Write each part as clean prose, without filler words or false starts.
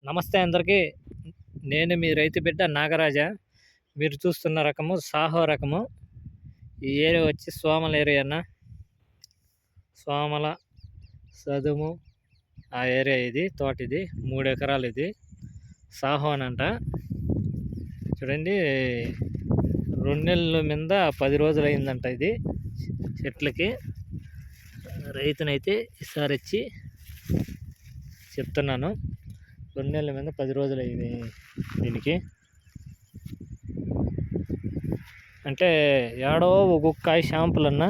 నమస్తే అందరికీ. నేను మీ రైతు బిడ్డ నాగరాజా. మీరు చూస్తున్న రకము సాహో రకము. ఈ ఏరియా వచ్చి సోమల ఏరియా అన్న. సోమల సదుము ఆ ఏరియా ఇది. తోట ఇది 3 ఎకరాలు. ఇది సాహో అని అంట. చూడండి, 2 నెలల మీద 10 రోజులు అయిందంట ఇది చెట్లకి. రైతునైతే ఈసారి వచ్చి చెప్తున్నాను, 2 నెలల మీద 10 రోజులు అయింది దీనికి. అంటే ఏడో ఒక్కొక్క కాయ షాంపుల్ అన్న.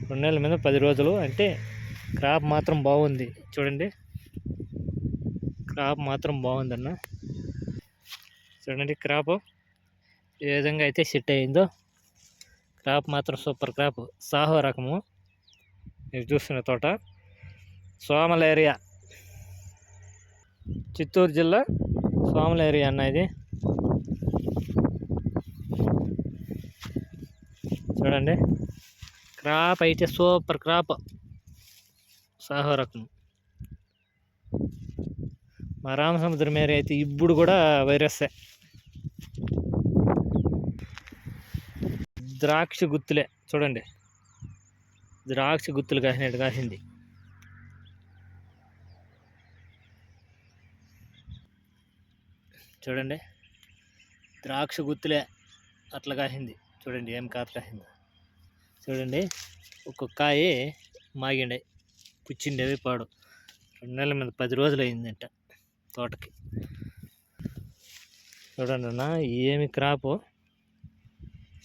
2 నెలల మీద 10 రోజులు అంటే క్రాప్ మాత్రం బాగుంది. చూడండి, క్రాప్ మాత్రం బాగుందన్న. చూడండి క్రాప్ ఏ విధంగా అయితే సెట్ అయిందో. క్రాప్ మాత్రం సూపర్ క్రాప్. సాహో రకము. మీరు చూస్తున్న తోట సోమల ఏరియా, చిత్తూరు జిల్లా సోమల ఏరియా అన్న ఇది. చూడండి, క్రాప్ అయితే సూపర్ క్రాప్. సాహో రకం. మా రామసముద్రం ఏరియా అయితే ఇప్పుడు కూడా వైరస్సే. ద్రాక్ష గుత్తులే. చూడండి, ద్రాక్ష గుత్తులు కాసినట్టు కాసింది. చూడండి, ద్రాక్ష గుత్తులే అట్లా కాసింది. చూడండి ఏం కాత కాసింది. చూడండి, ఒక్కొక్క కాయ మాగిండే, పుచ్చిండేవి పాడు. 2 నెలల మీద 10 రోజులు అయిందంట తోటకి. చూడండి అన్న, ఏమి క్రాపు,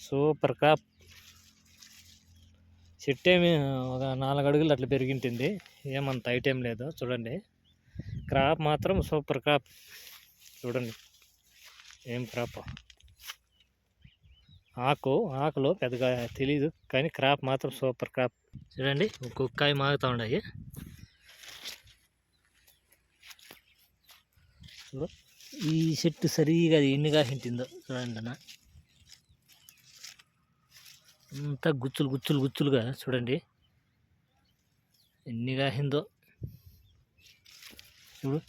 సూపర్ క్రాప్. చెట్టు ఏమి ఒక 4 అడుగులు అట్లా పెరిగింటుంది, ఏమంత ఐటెం లేదు. చూడండి, క్రాప్ మాత్రం సూపర్ క్రాప్. చూడండి ఏం క్రాప్. ఆకులు పెద్దగా తెలీదు, కానీ క్రాప్ మాత్రం సూపర్ క్రాప్. చూడండి, ఒక్కొక్క కాయ మాగుతూ ఉన్నాయి. ఈ చెట్టు సరిగా ఎన్ని కాసింటుందో చూడండి అన్న. అంతా గుచ్చులుగా. చూడండి ఎన్ని కాసిందో. చూడు,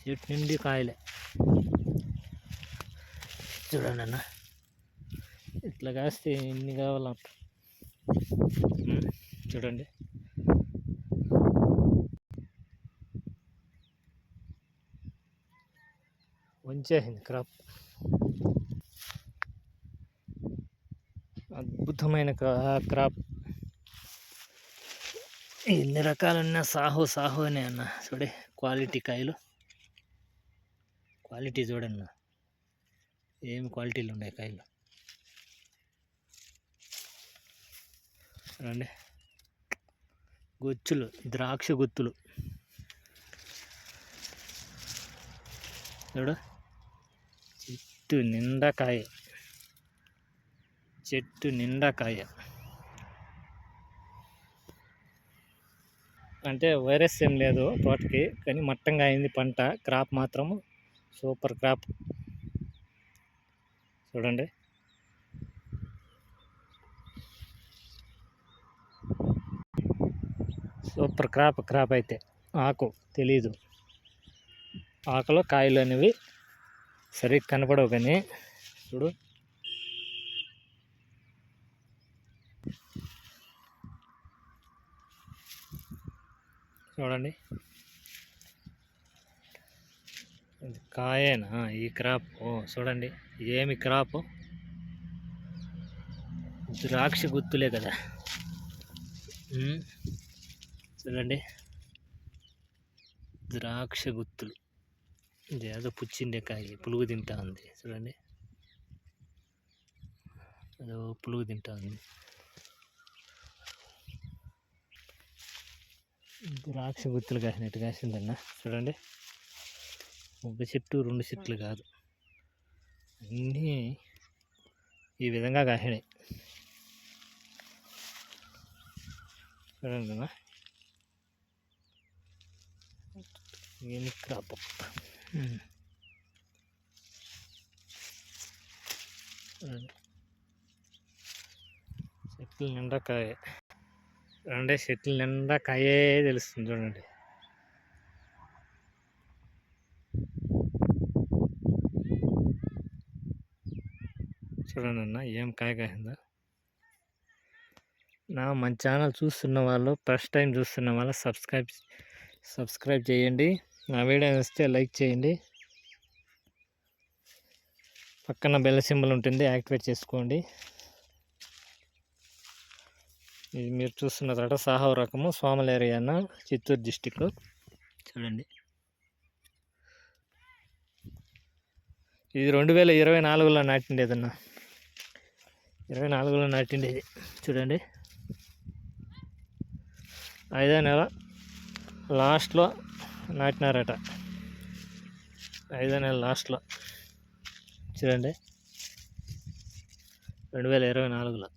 చెట్టు నిండి కాయలే. చూడండి అన్న, ఇట్లా కాస్తే ఎన్ని కావాలంట. చూడండి, వంచేసింది క్రాప్. అద్భుతమైన క్రాప్. ఎన్ని రకాలన్నా సాహోనే అన్న. చూడే క్వాలిటీ కాయలు, క్వాలిటీ చూడన్న, ఏమి క్వాలిటీలు ఉన్నాయి కాయలు. చూడండి, గుచ్చులు, ద్రాక్ష గుత్తులు. చూడు, చెట్టు నిండా కాయ. అంటే వైరస్ ఏం లేదు తోటకి, కానీ మట్టంగా అయింది పంట. క్రాప్ మాత్రం సూపర్ క్రాప్. చూడండి, సూపర్ క్రాప్ అయితే. ఆకు తెలీదు, ఆకులో కాయలు అనేవి సరిగ్గా కనపడవు, కానీ చూడు చూడండి, కాయేనా ఈ క్రాప్. చూడండి ఏమి క్రాప్. ద్రాక్ష గుత్తులే కదా. చూడండి, ద్రాక్ష గుత్తులు. ఇది ఏదో పుచ్చిండే కాయ, పులుగు తింటా ఉంది. చూడండి, అదో పులుగు తింటా ఉంది. ద్రాక్ష గుత్తులు కాసినట్టు కాసిందన్న. చూడండి, ఒక చెట్టు 2 చెట్లు కాదు, అన్నీ ఈ విధంగా కాసినాయి. చూడండి అన్న, ఏమి క్రాప్. చెట్లు నిండా కాయ. చూడండి చెట్ల నిండా కాయే తెలుస్తుంది చూడండి. చూడండి అన్న ఏం కాయ కాసిందో. మన ఛానల్ చూస్తున్న వాళ్ళు, ఫస్ట్ టైం చూస్తున్న వాళ్ళు సబ్స్క్రైబ్ చేయండి. నా వీడియో వస్తే లైక్ చేయండి. పక్కన బెల్ సింబల్ ఉంటుంది, యాక్టివేట్ చేసుకోండి. ఇది మీరు చూస్తున్న తోట సాహో రకము, సోమలేరియన్న, చిత్తూరు డిస్టిక్. చూడండి, ఇది 2024లో నాటిండేదన్న, 24లో నాటిండేది. చూడండి, 5వ నెల లాస్ట్లో నాటినారట, 5వ నెల లాస్ట్లో. చూడండి, 2024లో.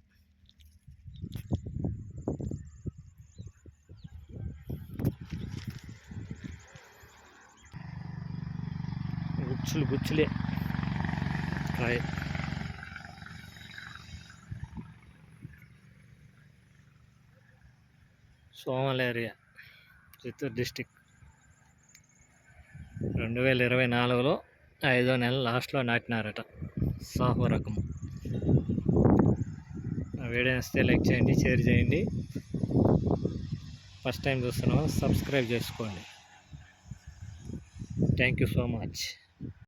గుచ్చులే కాయ. సోమలేరియా, చిత్తూరు డిస్టిక్. 2024లో 5వ నెల లాస్ట్లో నాటినారట, సాహో రకము. వీడియో వస్తే లైక్ చేయండి, షేర్ చేయండి. ఫస్ట్ టైం చూస్తున్నాము, సబ్స్క్రైబ్ చేసుకోండి. Thank you so much.